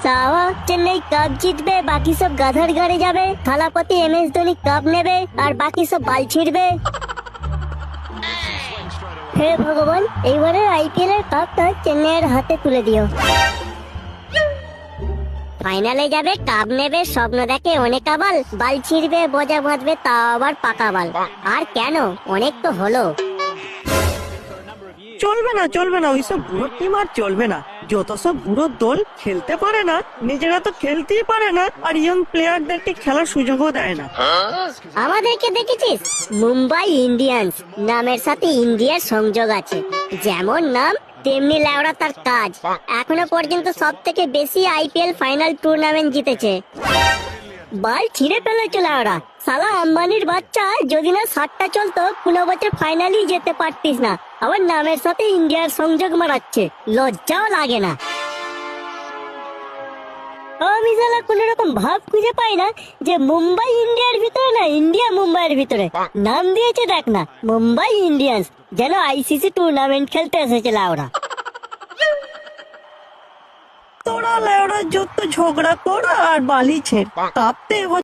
সাওয়া চেন্নাই কাপ জিতবে, বাকি সব গাধার ঘরে যাবে। থালাপতি MS ধোনি কাপ নেবে আর বাকি সব বাল ছিড়বে। হে ভগবান, এইবারে IPL এর কাপটা চেন্নাইয়ের হাতে তুলে দিও। ফাইনালে যাবে, কাপ নেবে, স্বপ্ন দেখে অনেক আবাল, বাল ছিড়বে, বোঝা বাঁধবে, তা আবার পাকা বাল। আর কেন, অনেক তো হলো। চলবে না ওইসব বুড়ো টিম আর চলবে না। যত সব বুড়ো দল খেলতে পারে না, নিজেরা তো খেলতেই পারে না, আর ইয়ং প্লেয়ারদেরকে খেলার সুযোগও দেয় না। আমাদেরকে দেখেছিস? মুম্বাই ইন্ডিয়ান্স নামের সাথে ইন্ডিয়ার সংযোগ আছে। যেমন নাম তেমনি লেওড়া তার কাজ। এখনো পর্যন্ত সব থেকে বেশি IPL ফাইনাল টুর্নামেন্ট জিতেছে। বাল ছিঁড়ে ফেলেছে লেওড়া। সালা আম্বানির বাচ্চা, যদি না 60টা চলতো 15 বছর ফাইনালি যেতে পারতিস না। আবার নামের সাথে ইন্ডিয়ার সংযোগ মারাচ্ছে, লজ্জাও লাগে না। আমি সালা কোন রকম ভাব খুঁজে পাই না যে মুম্বাই ইন্ডিয়ার ভিতরে না ইন্ডিয়া মুম্বাইয়ের ভিতরে। নাম দিয়েছে দেখ না, মুম্বাই ইন্ডিয়ান্স, যেন ICC টুর্নামেন্ট খেলতে এসেছে লাউরা। তোরা লেওড়া যত ঝগড়া কর আর বালি ছেড়, কাঁপতে